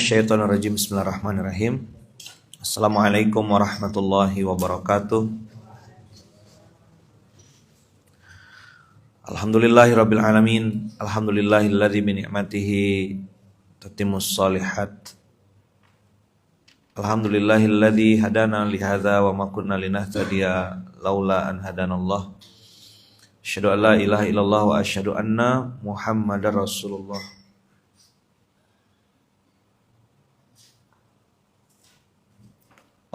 minasyaitonirrajim. Bismillahirrahmanirrahim. Assalamualaikum warahmatullahi wabarakatuh. Alhamdulillahirabbil alamin. Alhamdulillahilladzi bi ni'matihi tatimmus shalihat. Alhamdulillahilladzi hadana li hadza wa ma kunna linahtadiya laula an hadanallah. Asyhadu an la ilaha illallah wa asyhadu anna Muhammadar Rasulullah.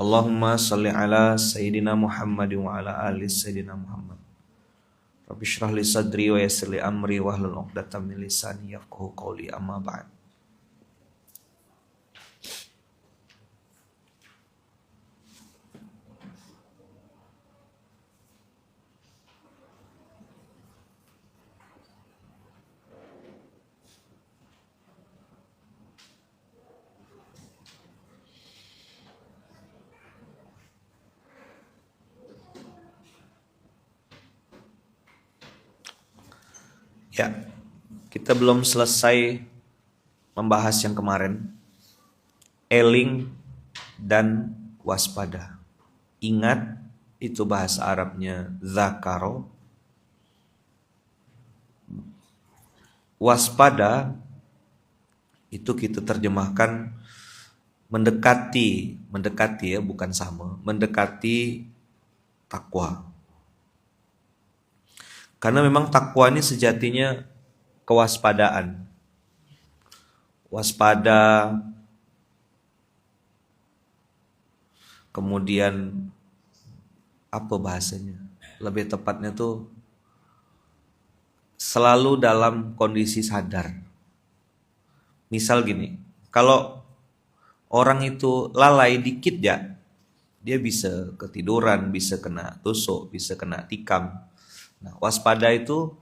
Allahumma salli ala Sayyidina Muhammad wa ala ali Sayyidina Muhammad. Rabbi shrah li sadri wa yassir li amri wahlul 'uqdatam min lisani yafqahu qawli, amma ba'd. Ya, kita belum selesai membahas yang kemarin, eling dan waspada. Ingat, itu bahasa Arabnya zakaro. Waspada itu kita terjemahkan mendekati ya, bukan sama, mendekati takwa. Karena memang takwa ini sejatinya kewaspadaan. Waspada, kemudian apa bahasanya? Lebih tepatnya tuh selalu dalam kondisi sadar. Misal gini, kalau orang itu lalai dikit ya, dia bisa ketiduran, bisa kena tusuk, bisa kena tikam. Nah, waspada itu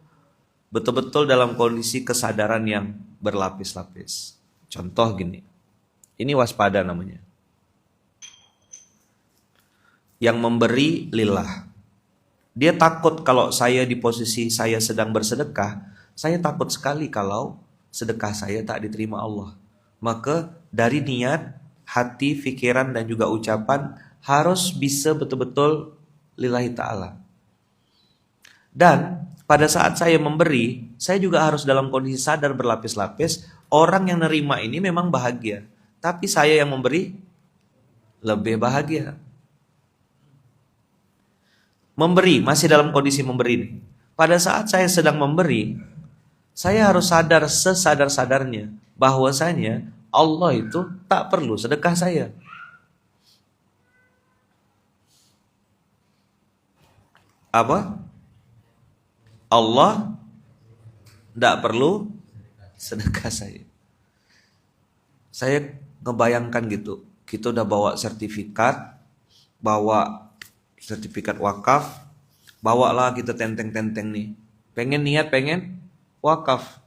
betul-betul dalam kondisi kesadaran yang berlapis-lapis. Contoh gini, ini waspada namanya. Yang memberi lillah. Dia takut kalau saya di posisi saya sedang bersedekah, saya takut sekali kalau sedekah saya tak diterima Allah. Maka dari niat, hati, pikiran dan juga ucapan harus bisa betul-betul lillahi ta'ala. Dan pada saat saya memberi, saya juga harus dalam kondisi sadar berlapis-lapis. Orang yang nerima ini memang bahagia, tapi saya yang memberi lebih bahagia. Memberi, masih dalam kondisi memberi. Pada saat saya sedang memberi, saya harus sadar sesadar-sadarnya bahwasanya Allah itu tak perlu sedekah saya. Apa? Allah tidak perlu sedekah saya. Saya ngebayangkan gitu, kita udah bawa sertifikat wakaf, bawalah kita tenteng-tenteng nih. Pengen wakaf.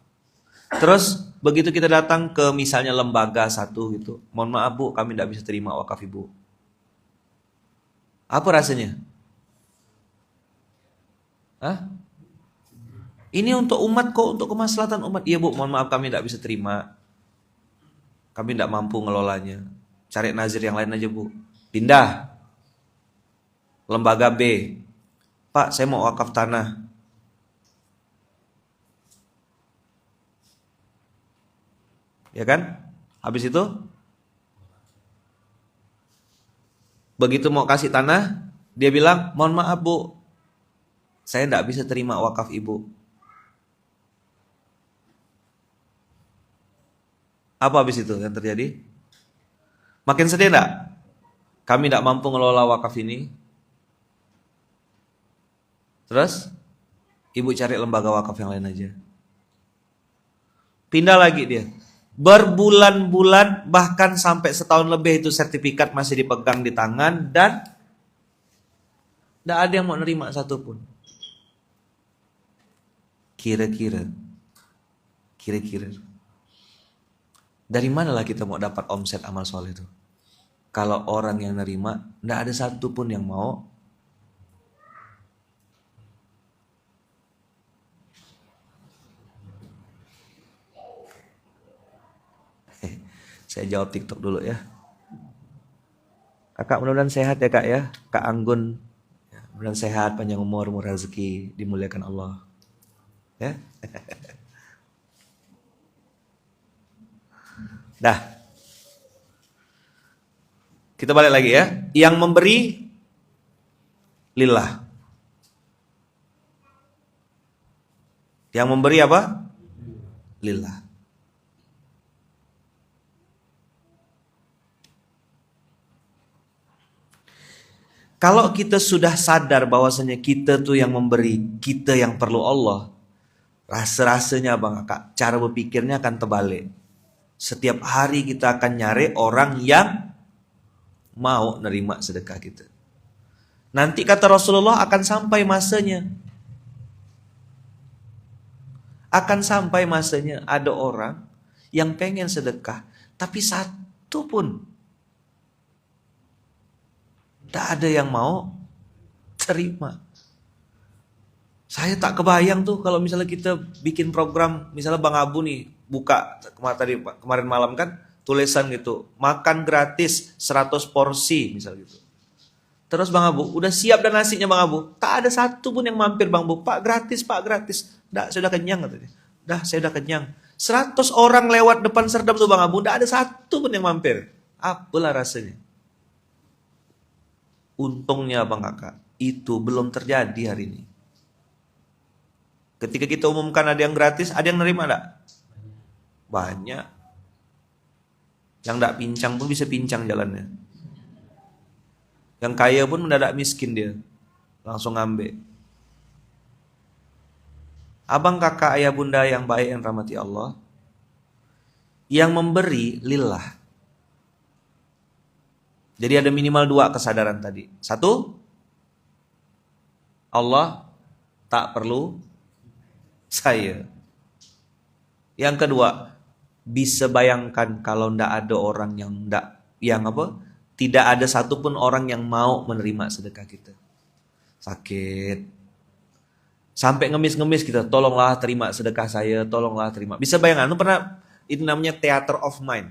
Terus begitu kita datang ke misalnya lembaga satu gitu, mohon maaf Bu, kami tidak bisa terima wakaf Ibu. Apa rasanya? Hah? Ini untuk umat kok, untuk kemaslahatan umat. Iya Bu, mohon maaf kami tidak bisa terima. Kami tidak mampu ngelolanya. Cari nazir yang lain aja Bu. Pindah. Lembaga B. Pak, saya mau wakaf tanah. Ya kan? Habis itu, begitu mau kasih tanah, dia bilang, mohon maaf Bu, saya tidak bisa terima wakaf Ibu. Apa habis itu yang terjadi? Makin sedih enggak? Kami tidak mampu ngelola wakaf ini. Terus, Ibu cari lembaga wakaf yang lain aja. Pindah lagi dia. Berbulan-bulan, bahkan sampai setahun lebih itu sertifikat masih dipegang di tangan dan tidak ada yang mau nerima satupun. Kira-kira. Dari manalah kita mau dapat omset amal soleh itu? Kalau orang yang nerima, tidak ada satupun yang mau. Saya jawab TikTok dulu ya. Kakak mudah-mudahan sehat ya kak ya. Kak Anggun. Ya, mudah-mudahan sehat, panjang umur, murah rezeki, dimuliakan Allah. Ya. Dah. Kita balik lagi ya. Yang memberi lillah. Yang memberi apa? Lillah. Kalau kita sudah sadar bahwasanya kita tuh yang memberi, kita yang perlu Allah, rasa-rasanya Bang Kak, cara berpikirnya akan terbalik. Setiap hari kita akan nyari orang yang mau nerima sedekah kita. Nanti kata Rasulullah akan sampai masanya. Akan sampai masanya ada orang yang pengen sedekah, tapi satu pun tak ada yang mau terima. Saya tak kebayang tuh kalau misalnya kita bikin program, misalnya Bang Abu nih buka kemarin malam kan tulisan gitu, makan gratis 100 porsi misal gitu. Terus Bang Abu udah siap dan nasinya Bang Abu, tak ada satu pun yang mampir Bang Abu, Pak gratis. Dah, saya udah kenyang katanya. Dah, saya udah kenyang. 100 orang lewat depan serdam tuh Bang Abu, tak ada satu pun yang mampir. Apalah rasanya. Untungnya Bang Kakak, itu belum terjadi hari ini. Ketika kita umumkan ada yang gratis, ada yang nerima enggak? Banyak. Yang enggak pincang pun bisa pincang jalannya. Yang kaya pun mendadak miskin dia. Langsung ngambil. Abang kakak ayah bunda yang baik yang rahmati Allah, yang memberi lillah. Jadi ada minimal 2 kesadaran tadi. 1, Allah tak perlu saya. Yang kedua, bisa bayangkan kalau ndak ada orang tidak ada satupun orang yang mau menerima sedekah kita. Sakit. Sampai ngemis-ngemis kita, tolonglah terima sedekah saya, tolonglah terima. Bisa bayangkan, itu pernah, itu namanya theater of mind.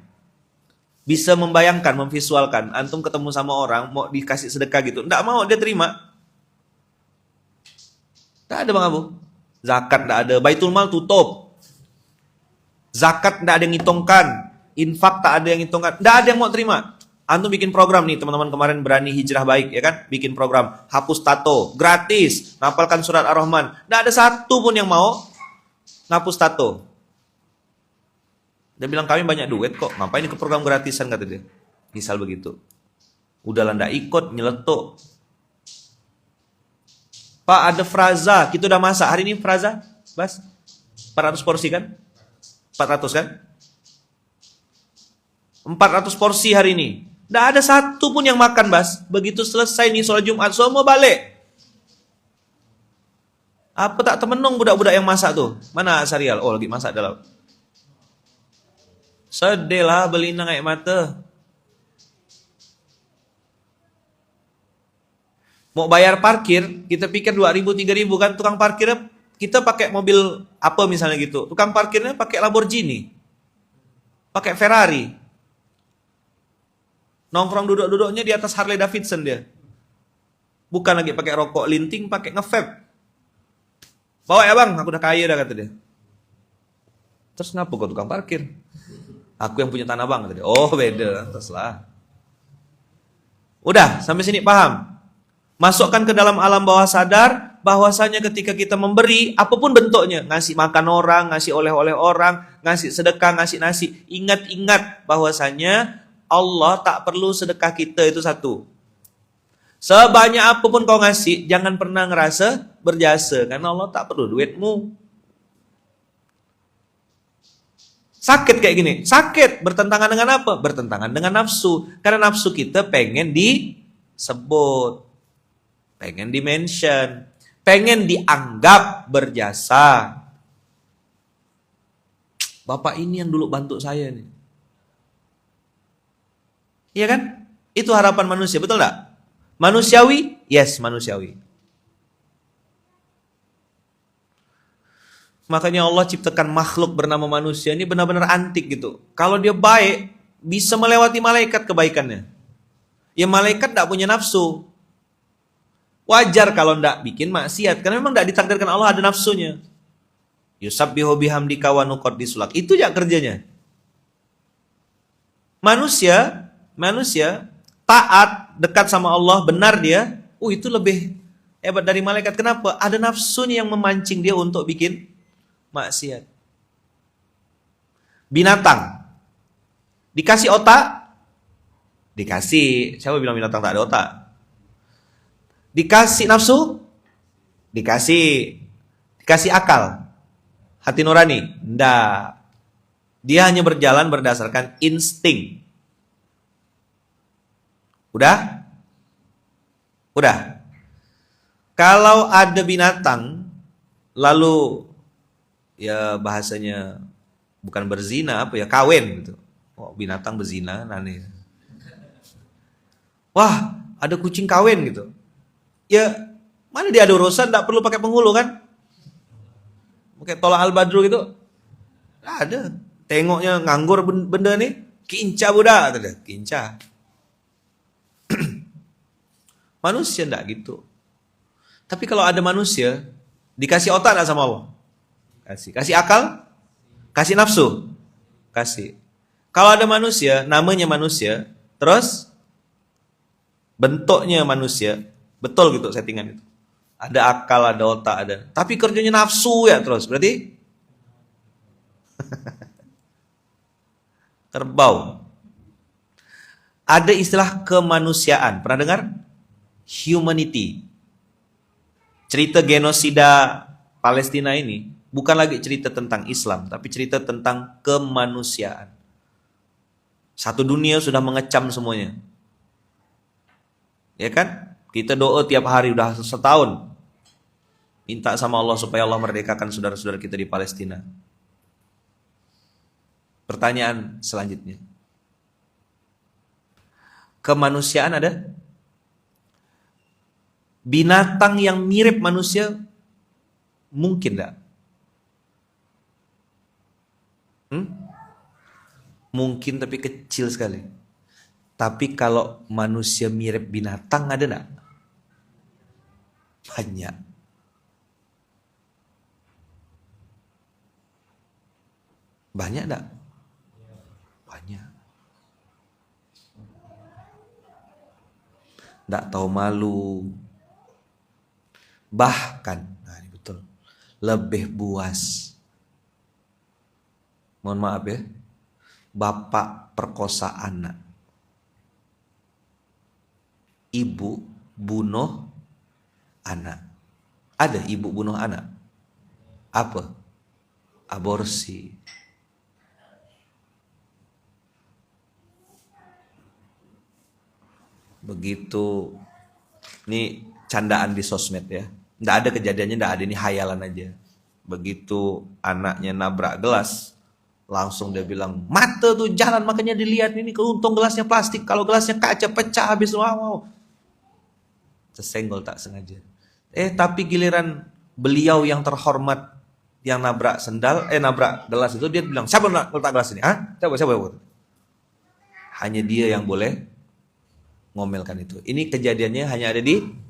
Bisa membayangkan, memvisualkan, antum ketemu sama orang, mau dikasih sedekah gitu, nggak mau dia terima. Nggak ada Bang Abu. Zakat nggak ada, Baitul Mal tutup. Zakat nggak ada yang ngitungkan, infak tak ada yang ngitungkan, nggak ada yang mau terima. Antum bikin program nih, teman-teman kemarin Berani Hijrah Baik, ya kan? Bikin program, hapus tato, gratis, ngapalkan surat Ar-Rahman. Nggak ada satu pun yang mau ngapus tato. Dia bilang kami banyak duit kok, ngapain ikut program gratisan kata dia. Misal begitu. Udahlah ndak ikut, nyeletuk. Pak ada fraza, kita udah masak. Hari ini fraza, Bas? 400 porsi kan? 400 kan? 400 porsi hari ini. Ndak ada satu pun yang makan, Bas. Begitu selesai nih sholat Jumat, semua balik. Apa tak temenung budak-budak yang masak tuh? Mana Sarial? Oh lagi masak dalam. Sedih lah beli air mata. Mau bayar parkir, kita pikir 2.000, 3.000 kan. Tukang parkirnya, kita pakai mobil apa misalnya gitu. Tukang parkirnya pakai Lamborghini. Pakai Ferrari. Nongkrong duduk-duduknya di atas Harley Davidson dia. Bukan lagi pakai rokok linting, pakai nge-vape. Bawa ya bang, aku udah kaya dah kata dia. Terus ngapa kau tukang parkir? Aku yang punya tanah bang, kata dia. Oh beda, teruslah. Udah, sampai sini paham? Masukkan ke dalam alam bawah sadar, bahwasanya ketika kita memberi, apapun bentuknya, ngasih makan orang, ngasih oleh-oleh orang, ngasih sedekah, ngasih nasi, ingat-ingat bahwasanya Allah tak perlu sedekah kita, itu satu. Sebanyak apapun kau ngasih, jangan pernah ngerasa berjasa, karena Allah tak perlu duitmu. Sakit kayak gini, sakit. Bertentangan dengan apa? Bertentangan dengan nafsu. Karena nafsu kita pengen disebut, pengen di-mention, pengen dianggap berjasa. Bapak ini yang dulu bantu saya nih. Iya kan? Itu harapan manusia, betul enggak? Manusiawi? Yes, manusiawi. Makanya Allah ciptakan makhluk bernama manusia ini benar-benar antik gitu. Kalau dia baik, bisa melewati malaikat kebaikannya. Ya malaikat tidak punya nafsu. Wajar kalau tidak bikin maksiat, karena memang tidak ditakdirkan Allah ada nafsunya. Yusabbihu bihamdika wa nuqaddisulak. Itu ya kerjanya. Manusia taat, dekat sama Allah, benar dia, itu lebih hebat dari malaikat. Kenapa? Ada nafsunya yang memancing dia untuk bikin maksiat. Binatang dikasih otak, dikasih. Siapa bilang binatang tak ada otak? Dikasih nafsu, dikasih akal, hati nurani. Nggak. Dia hanya berjalan berdasarkan insting. Udah? Kalau ada binatang, lalu ya bahasanya bukan berzina, kawin gitu. Oh, binatang berzina, nani. Wah, ada kucing kawin gitu. Ya, mana dia ada urusan, tidak perlu pakai penghulu kan? Pakai tolak al-badru gitu. Ada. Tengoknya nganggur benda nih, kinca budak, kinca. Manusia enggak gitu. Tapi kalau ada manusia, dikasih otak enggak sama Allah? Kasih akal? Kasih nafsu? Kasih. Kalau ada manusia, namanya manusia, terus bentuknya manusia, betul gitu settingan itu. Ada akal, ada otak, ada. Tapi kerjanya nafsu ya terus, berarti kerbau. Ada istilah kemanusiaan, pernah dengar? Humanity. Cerita genosida Palestina ini bukan lagi cerita tentang Islam, tapi cerita tentang kemanusiaan. Satu dunia sudah mengecam semuanya. Ya kan? Kita doa tiap hari udah setahun. Minta sama Allah supaya Allah merdekakan saudara-saudara kita di Palestina. Pertanyaan selanjutnya. Kemanusiaan ada? Binatang yang mirip manusia mungkin enggak? Mungkin tapi kecil sekali. Tapi kalau manusia mirip binatang ada enggak? Banyak. Banyak enggak? Banyak. Enggak tahu malu. Bahkan, nah ini betul, lebih buas. Mohon maaf ya, bapak perkosa anak, ibu bunuh anak. Ada ibu bunuh anak? Apa? Aborsi. Begitu. Ini candaan di sosmed ya. Nggak ada kejadiannya, nggak ada, ini hayalan aja. Begitu anaknya nabrak gelas, langsung dia bilang, mata tuh jalan makanya dilihat, ini keuntung gelasnya plastik, kalau gelasnya kaca pecah habis. Wow. Tersenggol tak sengaja. Tapi giliran beliau yang terhormat yang nabrak nabrak gelas itu, dia bilang, siapa letak gelas ini? Siapa? Hanya dia yang boleh ngomelkan itu. Ini kejadiannya hanya ada di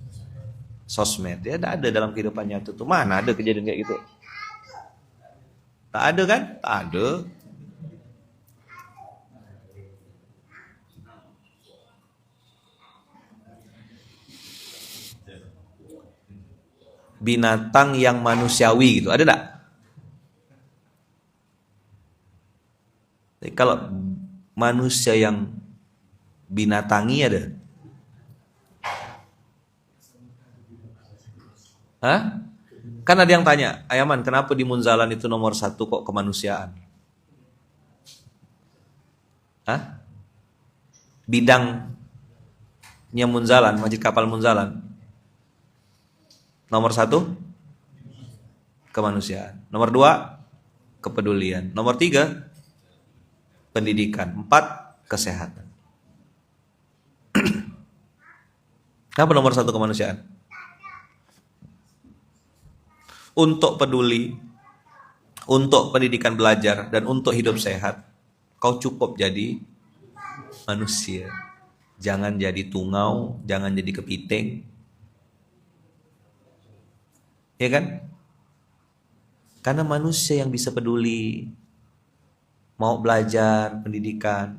sosmed. Ya, tidak ada dalam kehidupan nyata tuh. Mana ada kejadian kayak gitu? Tak ada kan? Tak ada. Binatang yang manusiawi gitu, ada enggak? Jadi kalau manusia yang binatangi ada? Kan ada yang tanya, Ayaman, kenapa di Munzalan itu nomor 1 kok kemanusiaan? Bidangnya Munzalan, Masjid Kapal Munzalan, nomor 1 kemanusiaan, nomor 2 kepedulian, nomor 3 pendidikan, 4 kesehatan. Kenapa nomor 1 kemanusiaan? Untuk peduli, untuk pendidikan belajar, dan untuk hidup sehat, kau cukup jadi manusia. Jangan jadi tungau, jangan jadi kepiting. Ya kan? Karena manusia yang bisa peduli, mau belajar pendidikan,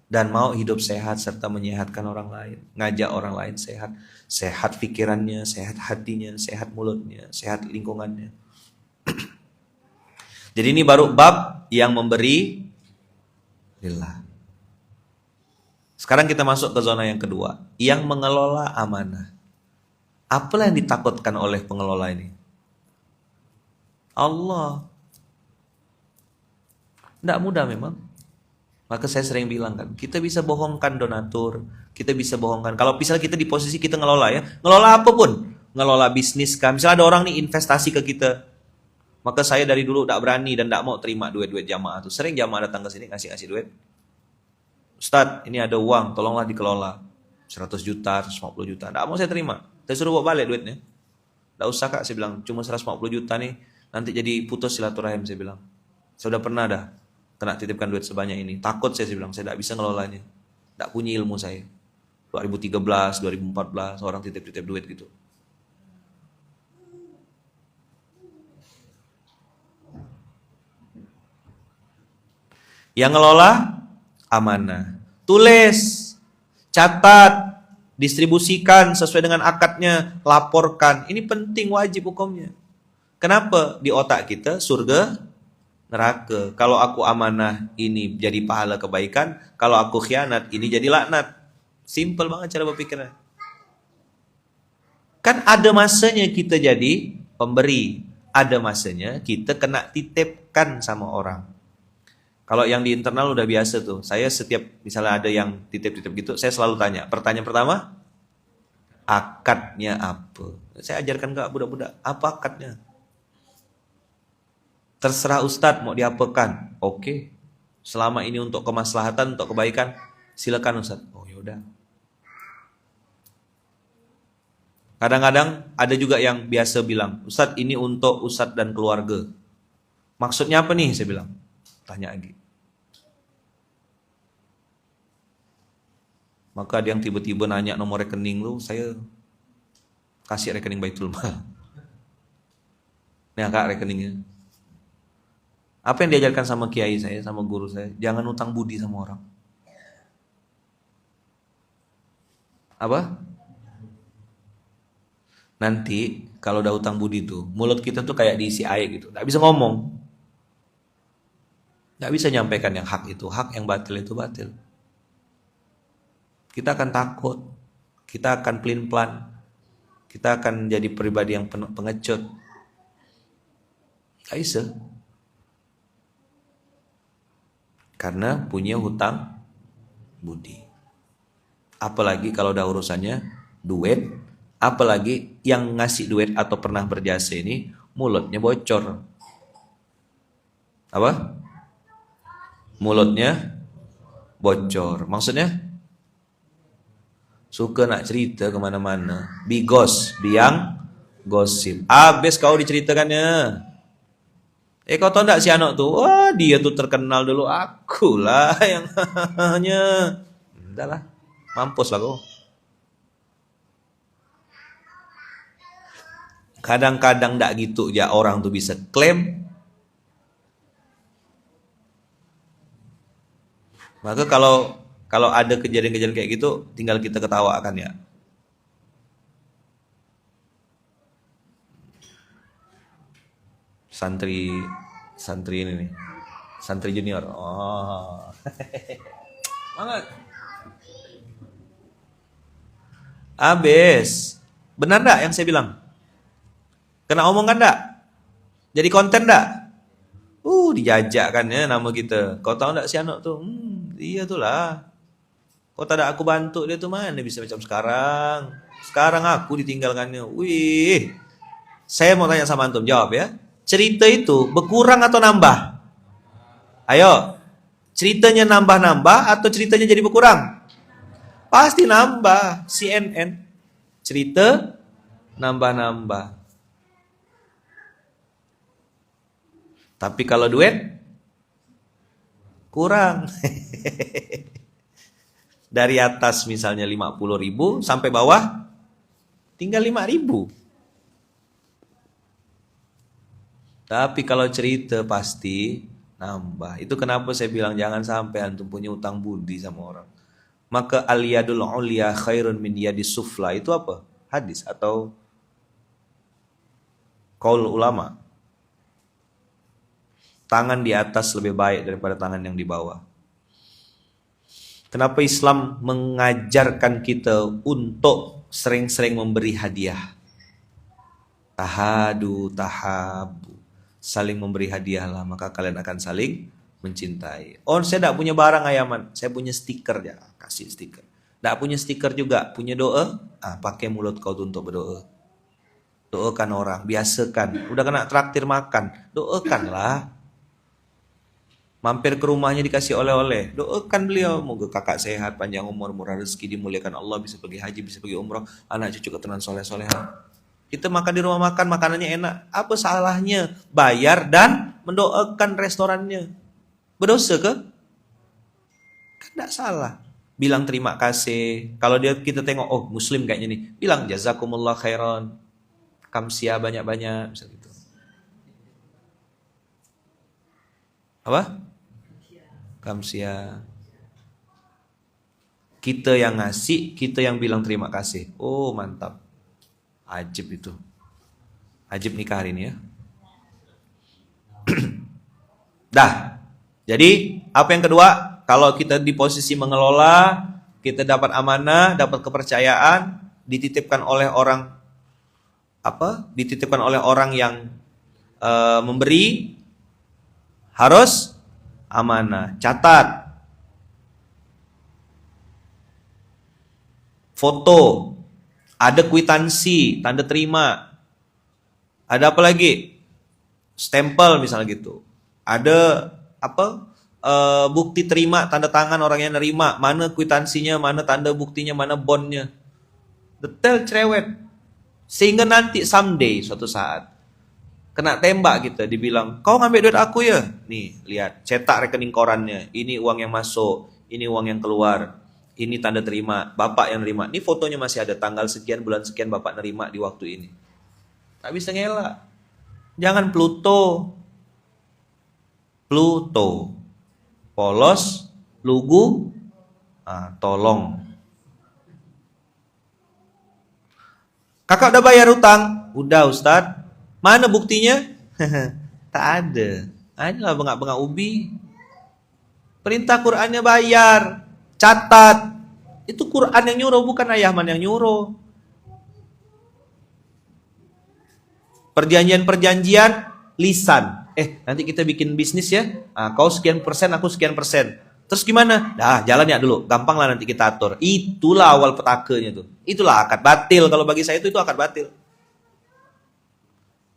dan mau hidup sehat serta menyehatkan orang lain, ngajak orang lain sehat, sehat pikirannya, sehat hatinya, sehat mulutnya, sehat lingkungannya. Jadi ini baru bab yang memberi lillah. Sekarang kita masuk ke zona yang kedua, yang mengelola amanah. Apalah yang ditakutkan oleh pengelola ini? Allah. Tidak mudah memang. Maka saya sering bilang kan, kita bisa bohongkan donatur, kita bisa bohongkan. Kalau misalnya kita di posisi kita ngelola ya, ngelola apapun, ngelola bisnis kan. Misalnya ada orang nih investasi ke kita, maka saya dari dulu tidak berani dan tidak mau terima duit-duit jamaah tuh. Sering jamaah datang ke sini ngasih duit. Ustadz, ini ada uang, tolonglah dikelola. 100 juta, 150 juta. Tidak mau saya terima. Saya suruh bawa balik duitnya. Tidak usah kak, saya bilang. Cuma 150 juta nih, nanti jadi putus silaturahim, saya bilang. Saya sudah pernah dah kena titipkan duit sebanyak ini. Takut saya bilang, saya tidak bisa ngelolanya. Tidak punya ilmu saya. 2013, 2014, orang titip-titip duit gitu. Yang ngelola amanah. Tulis, catat, distribusikan sesuai dengan akadnya, laporkan. Ini penting, wajib hukumnya. Kenapa? Di otak kita surga, neraka. Kalau aku amanah, ini jadi pahala kebaikan. Kalau aku khianat, ini jadi laknat. Simple banget cara berpikirnya. Kan ada masanya kita jadi pemberi. Ada masanya kita kena titipkan sama orang. Kalau yang di internal udah biasa tuh. Saya setiap misalnya ada yang titip-titip gitu, saya selalu tanya. Pertanyaan pertama, akadnya apa? Saya ajarkan ke budak-budak, apa akadnya? Terserah Ustadz mau diapakan. Oke. Selama ini untuk kemaslahatan, untuk kebaikan, silakan Ustadz. Oh yaudah. Kadang-kadang ada juga yang biasa bilang, Ustadz ini untuk Ustadz dan keluarga. Maksudnya apa nih? Saya bilang. Tanya lagi. Maka ada yang tiba-tiba nanya nomor rekening lu, saya kasih rekening Baitul Mal. Nih kak rekeningnya. Apa yang diajarkan sama kiai saya, sama guru saya? Jangan utang budi sama orang. Apa? Nanti kalau udah utang budi tuh, mulut kita tuh kayak diisi air gitu. Nggak bisa ngomong. Nggak bisa nyampaikan yang hak itu hak, yang batil itu batil. Kita akan takut, kita akan pelin-pelan, kita akan jadi pribadi yang pengecut. Nggak bisa. Karena punya hutang budi. Apalagi kalau udah urusannya duit, apalagi yang ngasih duit atau pernah berjasa ini mulutnya bocor. Apa? Mulutnya bocor. Maksudnya suka nak cerita kemana-mana, bigos, biang gosip. Abis kau diceritakannya. Kau tahu enggak si anak tuh? Wah dia tuh terkenal dulu. Akulah yang hanya. Udahlah, mampus lah kau. Kadang-kadang enggak gitu ya orang tuh bisa klaim. Maka kalau ada kejadian-kejadian kayak gitu, tinggal kita ketawakan ya. Santri ini nih, santri junior. Oh, banget. Abis, benar ndak yang saya bilang? Kena omong kan ndak? Jadi konten ndak? Dijajak kan ya nama kita. Kau tahu ndak si anak tuh? Iya tuh lah. Kau tak ada aku bantu dia tuh mana bisa macam sekarang. Sekarang aku ditinggalkannya. Wih, saya mau tanya sama antum, jawab ya. Cerita itu berkurang atau nambah? Ayo, ceritanya nambah-nambah atau ceritanya jadi berkurang? Pasti nambah. CNN cerita nambah-nambah. Tapi kalau duit kurang. Dari atas misalnya 50.000 sampai bawah tinggal 5.000. Tapi kalau cerita pasti nambah. Itu kenapa saya bilang jangan sampai antum punya utang budi sama orang. Maka al-yadul ulya khairun min yadis sufla. Itu apa? Hadis atau qaul ulama. Tangan di atas lebih baik daripada tangan yang di bawah. Kenapa Islam mengajarkan kita untuk sering-sering memberi hadiah? Tahadu, tahabu. Saling memberi hadiahlah, maka kalian akan saling mencintai. Oh, saya tidak punya barang ayaman, saya punya stiker ya, kasih stiker. Tidak punya stiker juga, punya doa, pakai mulut kau untuk berdoa. Doakan orang, biasakan. Udah kena traktir makan, doakanlah. Mampir ke rumahnya dikasih oleh-oleh, doakan beliau, moga kakak sehat, panjang umur, murah rezeki, dimuliakan Allah, bisa pergi haji, bisa pergi umroh, anak cucu keturunan soleh-soleha. Kita makan di rumah makan, makanannya enak, apa salahnya bayar dan mendoakan restorannya? Berdosa ke? Kan tidak salah. Bilang terima kasih. Kalau kita tengok, oh muslim kayaknya nih, bilang jazakumullah khairan, kamsia banyak-banyak, misalnya gitu. Apa? Kamsia. Kita yang ngasih, kita yang bilang terima kasih. Oh mantap. Ajib itu. Ajib nikah hari ini ya. Dah. Jadi apa yang kedua? Kalau kita di posisi mengelola, kita dapat amanah, dapat kepercayaan, dititipkan oleh orang dititipkan oleh orang yang memberi, harus amanah. Catat. Foto. Ada kwitansi, tanda terima. Ada apa lagi? Stempel misalnya gitu. Ada bukti terima, tanda tangan orang yang nerima. Mana kwitansinya, mana tanda buktinya, mana bondnya. Detail cerewet. Sehingga nanti someday, suatu saat, kena tembak kita, dibilang, kau ngambil duit aku ya? Nih, lihat, cetak rekening korannya. Ini uang yang masuk, ini uang yang keluar. Ini tanda terima, bapak yang nerima. Ini fotonya masih ada, tanggal sekian, bulan sekian bapak nerima di waktu ini. Tak bisa ngelak. Jangan Pluto. Polos, lugu, tolong. Kakak udah bayar utang? Udah Ustadz. Mana buktinya? Tak ada. Inilah bengak-bengak ubi. Perintah Qur'annya bayar. Catat. Itu Quran yang nyuruh, bukan Ayahman yang nyuruh. Perjanjian-perjanjian lisan. Nanti kita bikin bisnis ya. Kau sekian persen, aku sekian persen. Terus gimana? Jalan ya dulu. Gampang lah nanti kita atur. Itulah awal petakenya tuh. Itulah akad batil. Kalau bagi saya itu akad batil.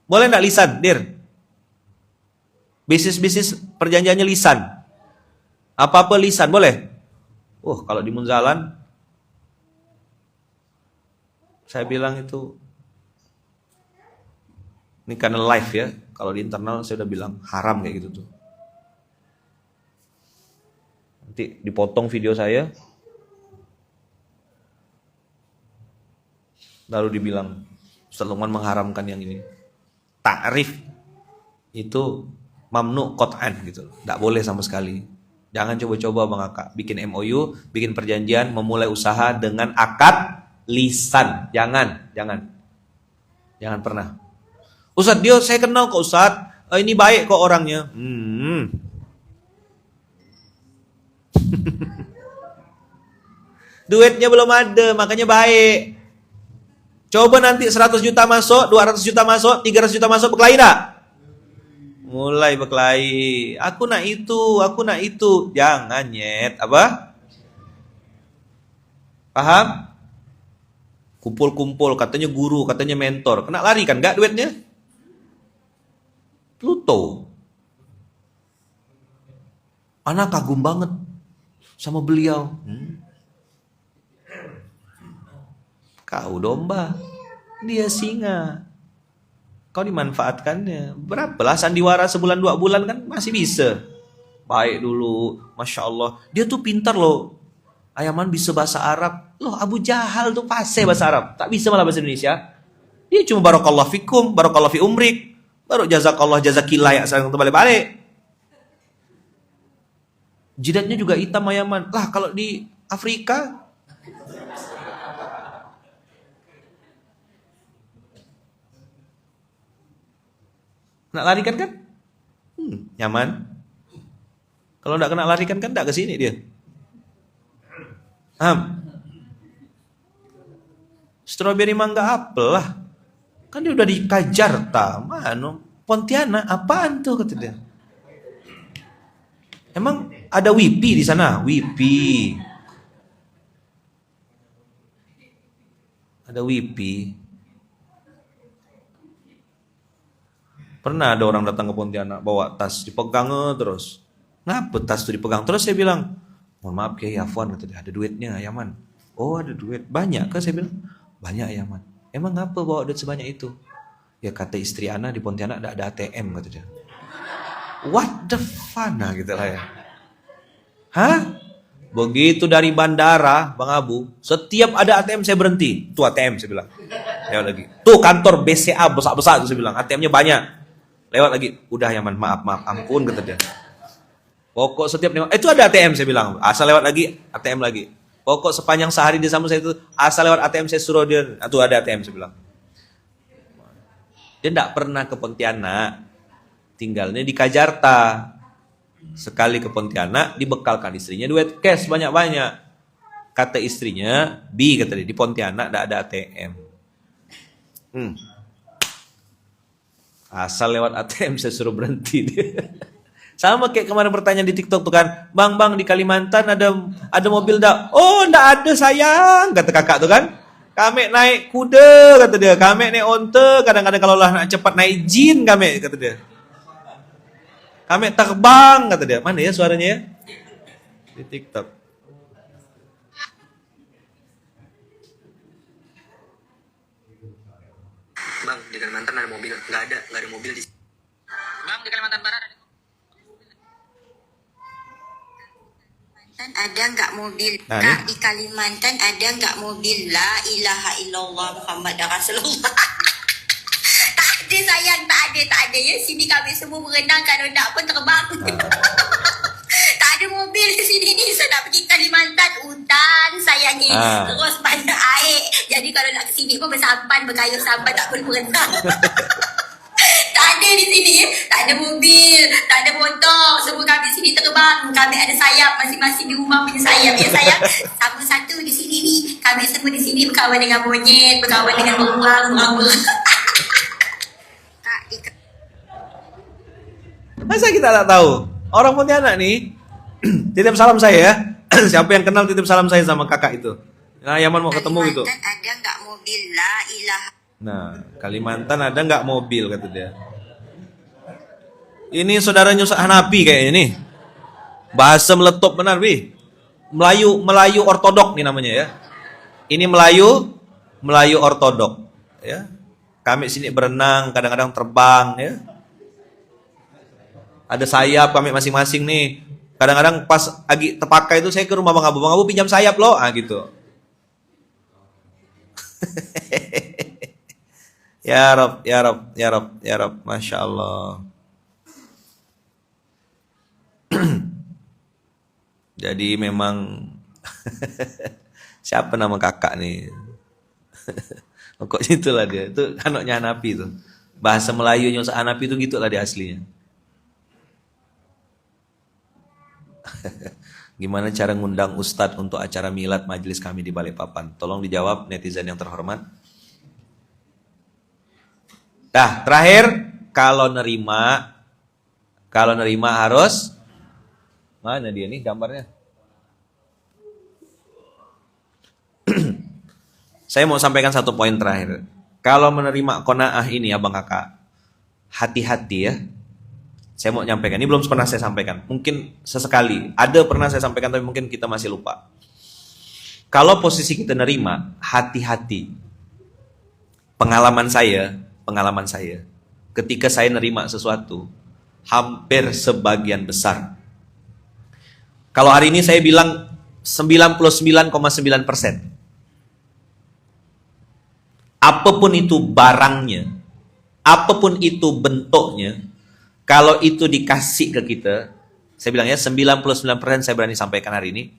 Boleh enggak lisan, Dir? Bisnis-bisnis perjanjiannya lisan. Apa-apa lisan, boleh? Kalau di Munzalan, saya bilang itu, ini karena live ya, kalau di internal saya udah bilang haram kayak gitu tuh. Nanti dipotong video saya, lalu dibilang, Ustaz Luqman mengharamkan yang ini. Ta'rif itu mamnu qat'an gitu, tidak boleh sama sekali. Jangan coba-coba Bang Aka bikin MOU, bikin perjanjian, memulai usaha dengan akad lisan. Jangan pernah. Ustadz, saya kenal kok Ustadz, ini baik kok orangnya. Duitnya belum ada, makanya baik. Coba nanti 100 juta masuk, 200 juta masuk, 300 juta masuk, berkelahi enggak? Mulai berkelahi. Aku nak itu. Jangan nyet. Apa? Paham? Kumpul-kumpul, katanya guru, katanya mentor. Kena lari kan enggak duitnya? Pluto. Anak kagum banget sama beliau. Kau domba, dia singa. Kau dimanfaatkannya. Berapa lah sandiwara sebulan 2 bulan kan masih bisa. Baik dulu, Masya Allah. Dia tuh pintar loh. Yaman bisa bahasa Arab. Loh, Abu Jahal tuh fase bahasa Arab. Tak bisa malah bahasa Indonesia. Dia cuma barakallah fikum, barakallah fi umrik. Baru jazakallah jazakillah ya sekarang balik-balik. Jidatnya juga hitam Yaman. Lah kalau di Afrika nak larikan kan? Nyaman. Kalau nggak kena larikan kan nggak ke sini dia. Strawberry mangga apel lah. Kan dia udah di Kajarta, mana? Pontianak, apaan tuh kata dia. Emang ada WIPI di sana? WIPI. Ada WIPI. Pernah ada orang datang ke Pontianak bawa tas dipegang terus. Ngapa tas itu dipegang? Terus saya bilang, mohon maaf Kiai Afwan, kata dia, ada duitnya Yaman. Oh ada duit, banyak kan? Saya bilang, banyak Yaman. Emang ngapa bawa duit sebanyak itu? Ya kata istri Ana di Pontianak ada ATM kata dia. What the fana gitu lah ya. Hah? Begitu dari bandara Bang Abu, setiap ada ATM saya berhenti. Tuh ATM saya bilang. Lewat lagi. Tuh kantor BCA besar-besar tuh saya bilang. ATM-nya banyak. Lewat lagi. Udah Yaman, maaf ampun kata dia. Pokok setiap itu ada ATM saya bilang. Asal lewat lagi ATM lagi. Pokok sepanjang sehari dia sama saya itu asal lewat ATM saya suruh dia. Tuh ada ATM saya bilang. Dia tidak pernah ke Pontianak. Tinggalnya di Kajarta. Sekali ke Pontianak dibekalkan istrinya duit cash banyak-banyak. Kata istrinya, kata dia, di Pontianak tidak ada ATM. Asal lewat ATM saya suruh berhenti dia. Sama kayak kemarin pertanyaan di TikTok tuh kan, bang di Kalimantan ada mobil enggak? Oh enggak ada sayang, kata kakak tuh kan. Kami naik kuda kata dia, kami naik onte, kadang-kadang kalau lah nak cepat naik jin kami kata dia. Kami terbang kata dia. Mana ya suaranya ya? Di TikTok. Bang, di Kalimantan ada mobil? Nggak ada mobil di. Bang, di Kalimantan Barat ada. Ada nggak mobil? Nah, Kak, di Kalimantan ada nggak mobil? La ilaha illallah Muhammad Rasulullah. Tak ada sayang, tak ada ya. Sini kami semua berenang, kalau nak pun terbang. Tak ada mobil di sini ni. Saya nak pergi Kalimantan, hutan sayangnya. Terus banyak air. Jadi kalau nak ke sini pun bersampan, berkayuh sampan, tak boleh berenang. Tak ada di sini, tak ada mobil, tak ada motor, semua kami sini terbang. Kami ada sayap, masing-masing di rumah punya sayap. Ya sayap, sama satu di sini ni. Kami semua di sini berkawan dengan monyet, berkawan dengan beruang. Masa kita tak tahu? Orang Pontianak nih, titip salam saya ya. Siapa yang kenal titip salam saya sama kakak itu. Nah, Yaman mau ketemu gitu. Ada nggak mobil? La ilaha. Nah, Kalimantan ada nggak mobil kata dia. Ini saudara nyusah Hanafi kayak ini. Bahasa meletup benar, Bi. Melayu ortodok nih namanya ya. Ini Melayu ortodok ya. Kami sini berenang, kadang-kadang terbang ya. Ada sayap kami masing-masing nih. Kadang-kadang pas lagi terpakai itu saya ke rumah Bang Abu pinjam sayap loh, gitu. Ya Rob, Masya Allah. Jadi memang siapa nama kakak nih? Pokoknya itulah dia. Itu anaknya Hanafi tuh. Bahasa Melayunya Hanafi itu gitulah dia aslinya. Gimana cara ngundang ustadz untuk acara milad majelis kami di Balikpapan? Tolong dijawab netizen yang terhormat. Dah, terakhir, kalau nerima harus, mana dia nih gambarnya? Saya mau sampaikan satu poin terakhir. Kalau menerima qanaah ini ya Bang Kakak, hati-hati ya. Saya mau nyampaikan, ini belum pernah saya sampaikan. Mungkin sesekali, ada pernah saya sampaikan tapi mungkin kita masih lupa. Kalau posisi kita nerima, hati-hati. Pengalaman saya, ketika saya nerima sesuatu, hampir sebagian besar. Kalau hari ini saya bilang 99,9%. Apapun itu barangnya, apapun itu bentuknya, kalau itu dikasih ke kita, saya bilang ya 99% saya berani sampaikan hari ini,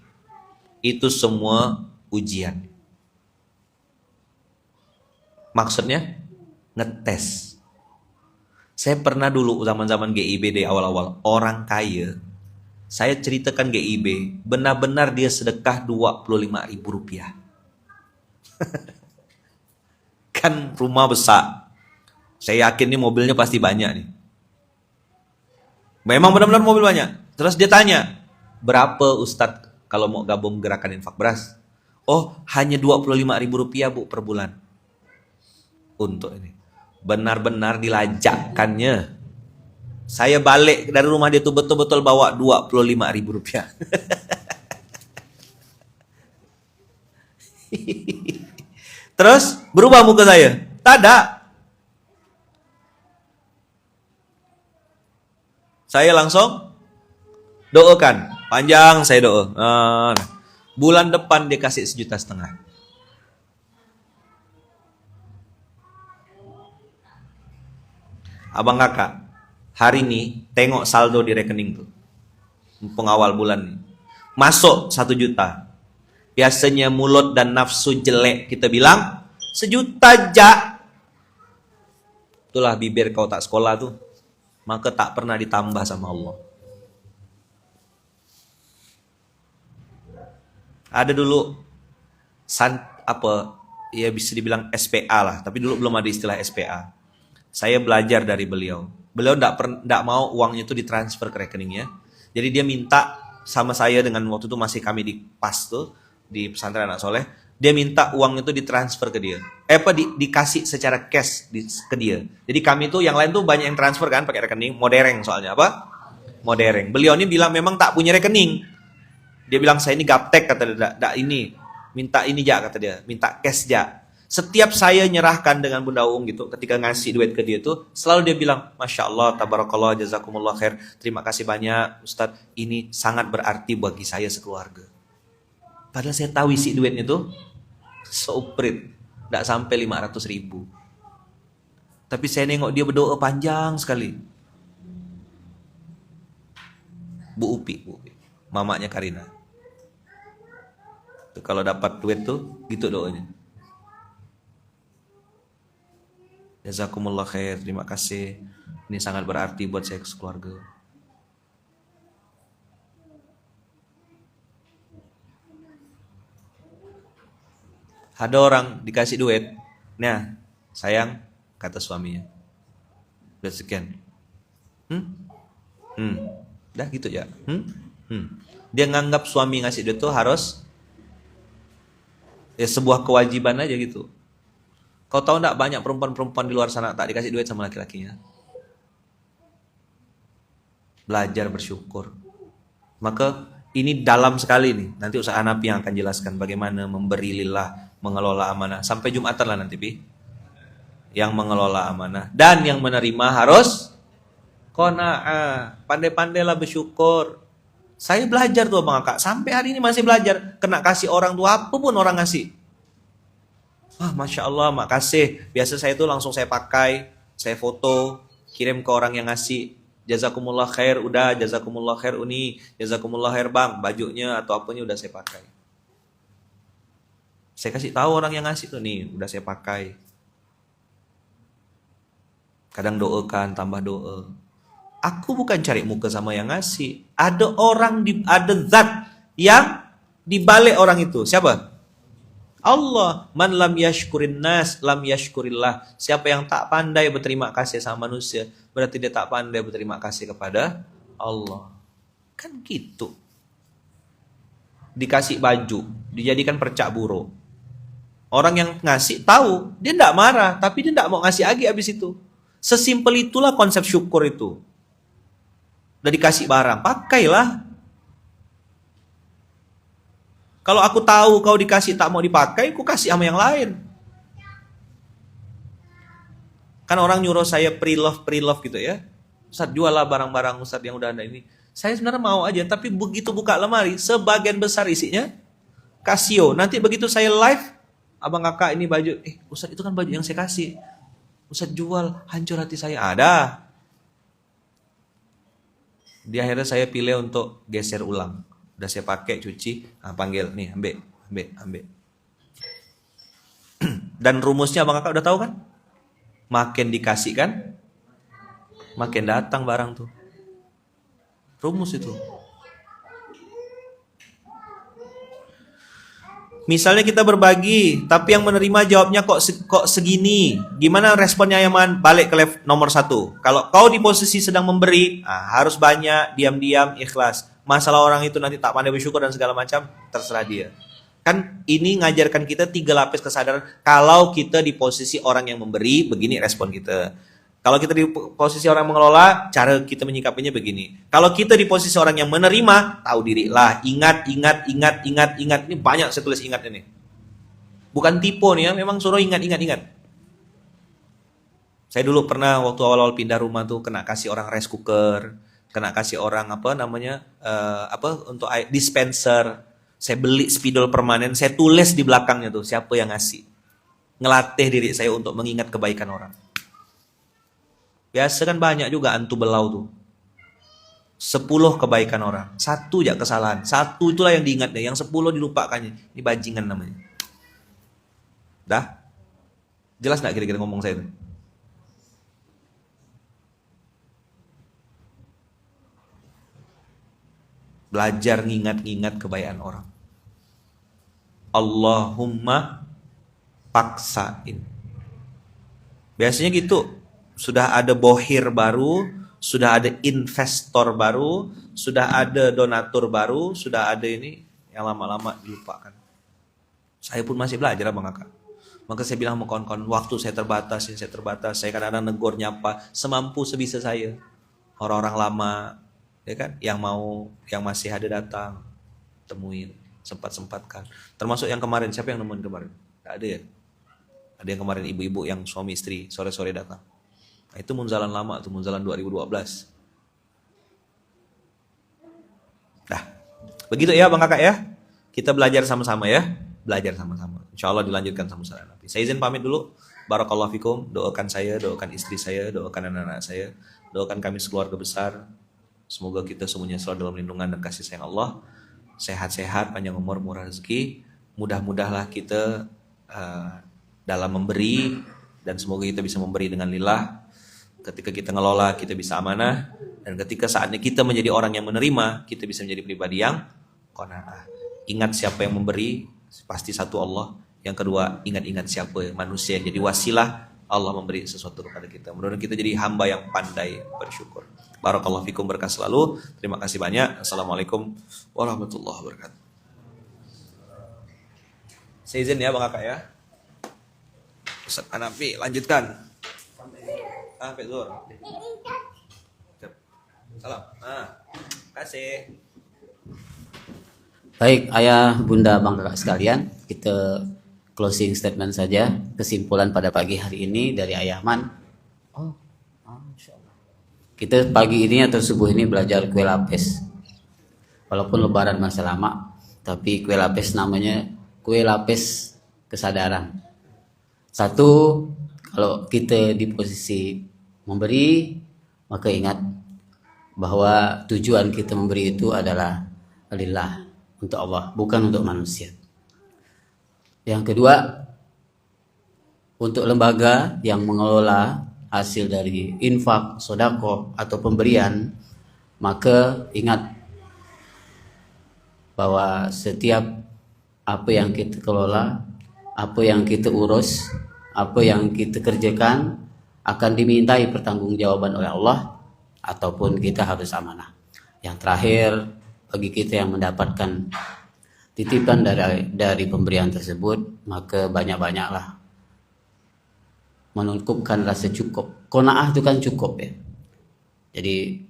itu semua ujian. Maksudnya ngetes. Saya pernah dulu zaman-zaman GIB di awal-awal, orang kaya, saya ceritakan GIB, benar-benar dia sedekah Rp25.000. Kan rumah besar. Saya yakin nih mobilnya pasti banyak nih. Memang benar-benar mobil banyak. Terus dia tanya, berapa Ustadz kalau mau gabung gerakan infak beras? Oh, hanya Rp25.000 Bu per bulan. Untuk ini. Benar-benar dilajakkannya. Saya balik dari rumah dia tuh betul-betul bawa Rp25.000. Terus berubah muka saya? Tak ada. Saya langsung doakan. Panjang saya doa. Bulan depan dia kasih 1,5 juta. Abang kakak, hari ini tengok saldo di rekening tuh. Pengawal bulan nih. Masuk 1 juta. Biasanya mulut dan nafsu jelek kita bilang 1 juta jak. Itulah bibir kau tak sekolah tuh. Maka tak pernah ditambah sama Allah. Ada dulu ya bisa dibilang SPA lah, tapi dulu belum ada istilah SPA. Saya belajar dari beliau. Beliau enggak mau uangnya itu ditransfer ke rekeningnya. Jadi dia minta sama saya dengan waktu itu masih kami di PAS tuh, di pesantren anak soleh, dia minta uang itu ditransfer ke dia. Dikasih secara cash ke dia. Jadi kami tuh yang lain tuh banyak yang transfer kan pakai rekening, modereng soalnya apa? Modereng. Beliau ini bilang memang tak punya rekening. Dia bilang saya ini gaptek kata dia, "Dak ini, minta ini ja," kata dia, "minta cash ja." Setiap saya nyerahkan dengan Bunda Uung gitu, ketika ngasih duit ke dia tuh, selalu dia bilang, "Masya Allah, tabarakallah, jazakumullah khair, terima kasih banyak Ustadz, ini sangat berarti bagi saya sekeluarga." Padahal saya tahu isi duitnya tuh seuprit, tidak sampai 500.000. Tapi saya nengok dia berdoa panjang sekali. Bu Upi, mamanya Karina. Tuh, kalau dapat duit tuh gitu doanya. Jazakumullah khair, terima kasih. Ini sangat berarti buat saya sekeluarga. Ada orang dikasih duit, nah sayang, kata suaminya, udah sekian, dah gitu ya, Dia nganggap suami ngasih duit tuh harus ya sebuah kewajiban aja gitu. Kau tahu enggak banyak perempuan-perempuan di luar sana tak dikasih duit sama laki-lakinya? Belajar bersyukur. Maka ini dalam sekali nih. Nanti Ustaz Hanafi yang akan jelaskan bagaimana memberi lillah, mengelola amanah. Sampai Jumatan lah nanti, Pi. Yang mengelola amanah. Dan yang menerima harus qanaah. Pandai-pandailah bersyukur. Saya belajar tuh Bang Kakak. Sampai hari ini masih belajar. Kena kasih orang tuh apapun orang ngasih. Masya Allah, makasih. Biasa saya tuh langsung saya pakai, saya foto, kirim ke orang yang ngasih. Jazakumullah khair, udah. Jazakumullah khair Uni, jazakumullah khair Bang. Bajunya atau apanya udah saya pakai. Saya kasih tahu orang yang ngasih tuh nih, udah saya pakai. Kadang doakan, tambah doa. Aku bukan cari muka sama yang ngasih. Ada orang, ada zat yang dibalik orang itu. Siapa? Allah. Man lam yashkurin nas lam yashkurillah. Siapa yang tak pandai berterima kasih sama manusia, berarti dia tak pandai berterima kasih kepada Allah. Kan gitu. Dikasih baju, dijadikan percak buruk. Orang yang ngasih tahu, dia tidak marah, tapi dia tidak mau ngasih lagi abis itu. Sesimpel itulah konsep syukur itu. Udah dikasih barang, pakailah. Kalau aku tahu kau dikasih tak mau dipakai, aku kasih sama yang lain. Kan orang nyuruh saya pre-love gitu ya. Ustaz, jualah barang-barang Ustaz yang udah ada ini. Saya sebenarnya mau aja, tapi begitu buka lemari, sebagian besar isinya Casio. Nanti begitu saya live, abang kakak ini baju, Ustadz itu kan baju yang saya kasih. Ustadz jual, hancur hati saya. Ada. Di akhirnya saya pilih untuk geser ulang. Udah saya pakai, cuci, panggil, nih ambil. Dan rumusnya abang kakak udah tahu kan? Makin dikasih kan, makin datang barang tuh. Rumus itu. Misalnya kita berbagi, tapi yang menerima jawabnya kok segini. Gimana responnya Yaman? Balik ke nomor 1. Kalau kau di posisi sedang memberi, harus banyak, diam-diam, ikhlas. Masalah orang itu nanti tak pandai bersyukur dan segala macam, terserah dia. Kan ini ngajarkan kita 3 lapis kesadaran. Kalau kita di posisi orang yang memberi, begini respon kita. Kalau kita di posisi orang yang mengelola, cara kita menyikapinya begini. Kalau kita di posisi orang yang menerima, tahu diri lah. Ingat. Ini banyak saya tulis ingat ini. Bukan tipe nih ya, memang suruh ingat. Saya dulu pernah waktu awal-awal pindah rumah tuh kena kasih orang rice cooker, kena kasih orang untuk dispenser. Saya beli spidol permanen, saya tulis di belakangnya tuh siapa yang ngasih. Ngelatih diri saya untuk mengingat kebaikan orang. Biasa kan banyak juga antu belau tuh. 10 kebaikan orang, 1 aja kesalahan. 1 itulah yang diingatnya, yang 10 dilupakannya. Ini bajingan namanya. Dah? Jelas gak kira-kira ngomong saya itu? Belajar ngingat-ngingat kebaikan orang. Allahumma paksain. Biasanya gitu. Sudah ada bohir baru, sudah ada investor baru, sudah ada donatur baru, sudah ada ini yang lama-lama dilupakan. Saya pun masih belajar abang kakak. Maka saya bilang sama kawan-kawan, waktu saya terbatas. Saya kadang-kadang negur nyapa semampu sebisa saya. Orang-orang lama, ya kan, yang masih ada datang, temuin, sempat-sempatkan. Termasuk yang kemarin, siapa yang nemuin kemarin? Tidak ada ya? Ada yang kemarin ibu-ibu yang suami istri sore-sore datang. Nah, itu munzalan lama tuh, munzalan 2012. Dah, begitu ya bang kakak ya. Kita belajar sama-sama ya. Insya Allah dilanjutkan sama saudara Nabi. Saya izin pamit dulu. Barakallahu fikum. Doakan saya, doakan istri saya, doakan anak-anak saya, doakan kami sekeluarga besar. Semoga kita semuanya selalu dalam lindungan dan kasih sayang Allah. Sehat-sehat, panjang umur, murah rezeki. Mudah-mudahlah kita dalam memberi, dan semoga kita bisa memberi dengan lillah. Ketika kita ngelola, kita bisa amanah. Dan ketika saatnya kita menjadi orang yang menerima, kita bisa menjadi pribadi yang qanaah. Ingat siapa yang memberi, pasti satu Allah. Yang kedua, ingat-ingat siapa manusia yang jadi wasilah Allah memberi sesuatu kepada kita. Mudah-mudahan kita jadi hamba yang pandai bersyukur. Barakallahu fikum, berkah selalu. Terima kasih banyak. Assalamualaikum warahmatullahi wabarakatuh. Saya izin ya bang kakak ya. Ustaz Hanafi, lanjutkan. Sampai zuhur. Salam. Kasih. Baik, ayah, bunda, bang kakak sekalian, kita closing statement saja. Kesimpulan pada pagi hari ini dari Ayah Man. Kita pagi ini atau subuh ini belajar kue lapis. Walaupun lebaran masih lama, tapi kue lapis namanya kue lapis kesadaran. Satu, kalau kita di posisi memberi, maka ingat bahwa tujuan kita memberi itu adalah lillah, untuk Allah, bukan untuk manusia. Yang kedua, untuk lembaga yang mengelola hasil dari infak, sedekah atau pemberian, maka ingat bahwa setiap apa yang kita kelola, apa yang kita urus, apa yang kita kerjakan akan dimintai pertanggungjawaban oleh Allah, ataupun kita harus amanah. Yang terakhir, bagi kita yang mendapatkan titipan dari pemberian tersebut, maka banyak-banyaklah menukupkan rasa cukup. Qanaah itu kan cukup ya. Jadi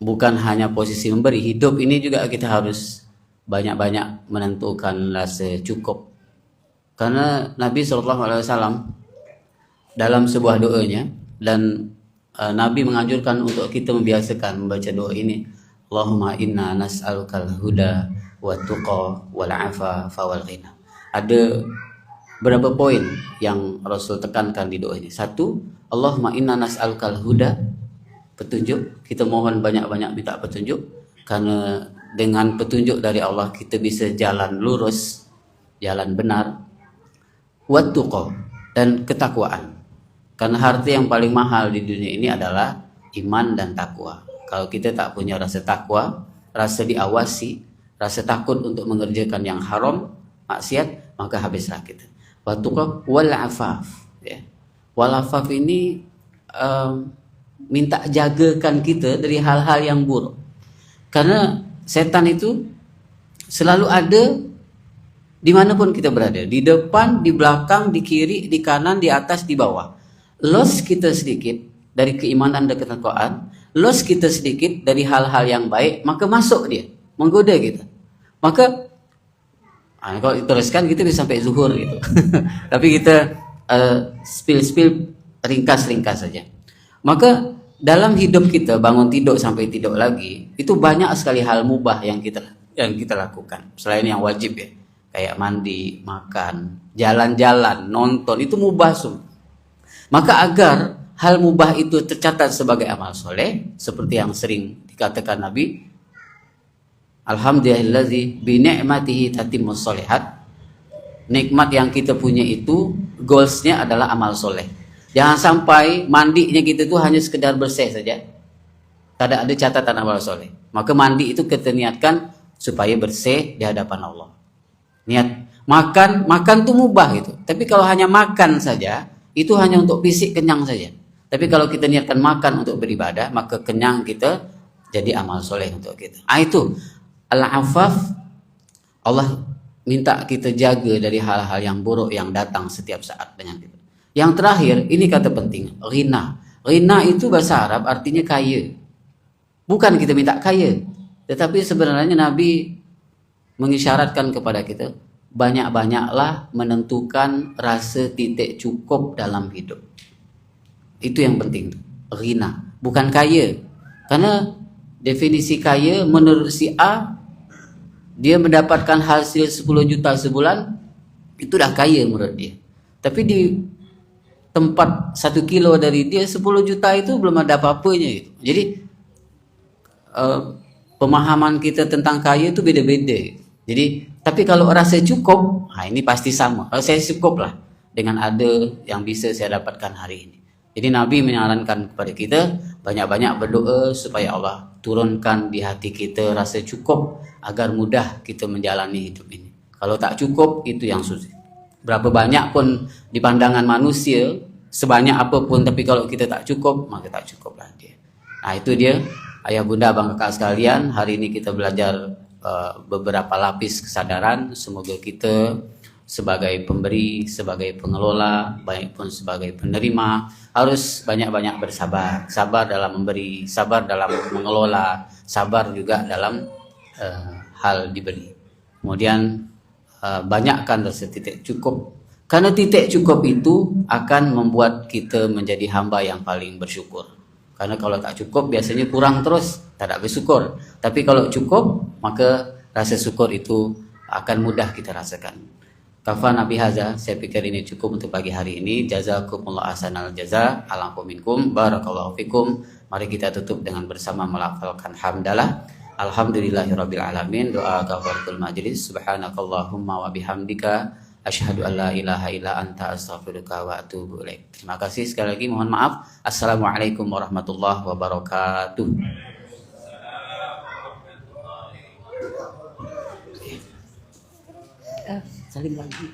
bukan hanya posisi memberi, hidup ini juga kita harus banyak-banyak menentukan rasa cukup. Karena Nabi SAW dalam sebuah doanya, dan Nabi menganjurkan untuk kita membiasakan membaca doa ini. Allahumma inna nas'alukal huda wa tuqa wal afafa wal ghina. Ada berapa poin yang Rasul tekankan di doa ini. Satu, Allahumma inna nas'alukal huda, petunjuk. Kita mohon banyak-banyak minta petunjuk, karena dengan petunjuk dari Allah kita bisa jalan lurus, jalan benar. Wa tuqa, dan ketakwaan. Karena harta yang paling mahal di dunia ini adalah iman dan takwa. Kalau kita tak punya rasa takwa, rasa diawasi, rasa takut untuk mengerjakan yang haram, maksiat, maka habislah kita. Wa tuqa wal afaf, ya. Wal afaf ini minta jagakan kita dari hal-hal yang buruk. Karena setan itu selalu ada dimanapun kita berada, di depan, di belakang, di kiri, di kanan, di atas, di bawah. Los kita sedikit dari keimanan dan ketakwaan, los kita sedikit dari hal-hal yang baik, maka masuk dia, menggoda kita. Maka kalau diteruskan kita bisa sampai zuhur gitu. Tapi kita spill ringkas saja. Maka dalam hidup kita, bangun tidur sampai tidur lagi, itu banyak sekali hal mubah yang kita lakukan selain yang wajib, ya. Kayak mandi, makan, jalan-jalan, nonton, itu mubah semua. Maka agar hal mubah itu tercatat sebagai amal soleh, seperti yang sering dikatakan Nabi, alhamdulillazi bi ni'matihi tatimmus sholihat. Nikmat yang kita punya itu goalsnya adalah amal soleh. Jangan sampai mandinya kita itu hanya sekedar bersih saja, tidak ada catatan amal soleh. Maka mandi itu kita niatkan supaya bersih di hadapan Allah. Niat makan tuh mubah gitu. Tapi kalau hanya makan saja, itu hanya untuk fisik kenyang saja. Tapi kalau kita niatkan makan untuk beribadah, maka kenyang kita jadi amal soleh untuk kita. Itu al-afaf, Allah minta kita jaga dari hal-hal yang buruk yang datang setiap saat dengan kita. Yang terakhir, ini kata penting, ghina. Ghina itu bahasa Arab artinya kaya. Bukan kita minta kaya, tetapi sebenarnya Nabi mengisyaratkan kepada kita, banyak-banyaklah menentukan rasa titik cukup dalam hidup. Itu yang penting, ghina, bukan kaya. Karena definisi kaya menurut si A, dia mendapatkan hasil 10 juta sebulan, itu dah kaya menurut dia. Tapi di tempat 1 kilo dari dia, 10 juta itu belum ada apa-apanya gitu. Jadi pemahaman kita tentang kaya itu beda-beda. Jadi, tapi kalau rasa cukup, ini pasti sama. Kalau saya cukup lah dengan ada yang bisa saya dapatkan hari ini. Jadi Nabi menyarankan kepada kita banyak-banyak berdoa supaya Allah turunkan di hati kita rasa cukup agar mudah kita menjalani hidup ini. Kalau tak cukup, itu yang susah. Berapa banyak pun di pandangan manusia, sebanyak apapun, tapi kalau kita tak cukup, maka tak cukuplah dia. Nah, itu dia, ayah bunda abang kakak sekalian. Hari ini kita belajar beberapa lapis kesadaran. Semoga kita sebagai pemberi, sebagai pengelola, baik pun sebagai penerima, harus banyak-banyak bersabar. Sabar dalam memberi, sabar dalam mengelola, sabar juga dalam hal diberi. Kemudian banyakkan rasa titik cukup. Karena titik cukup itu akan membuat kita menjadi hamba yang paling bersyukur. Karena kalau tak cukup biasanya kurang terus, tak bersyukur. Tapi kalau cukup, maka rasa syukur itu akan mudah kita rasakan. Kafa Nabi Haza, saya pikir ini cukup untuk pagi hari ini. Jazakumullah ahsanal jaza, alaikum minkum, barakallahu fikum. Mari kita tutup dengan bersama melafalkan hamdalah. Alhamdulillahirabbil alamin. Doa kafaratul majlis. Subhanakallahumma wa bihamdika asyhadu an la ilaha illa anta astaghfiruka wa atubu ilaik. Terima kasih sekali lagi, mohon maaf. Assalamualaikum warahmatullahi wabarakatuh. Salim lagi.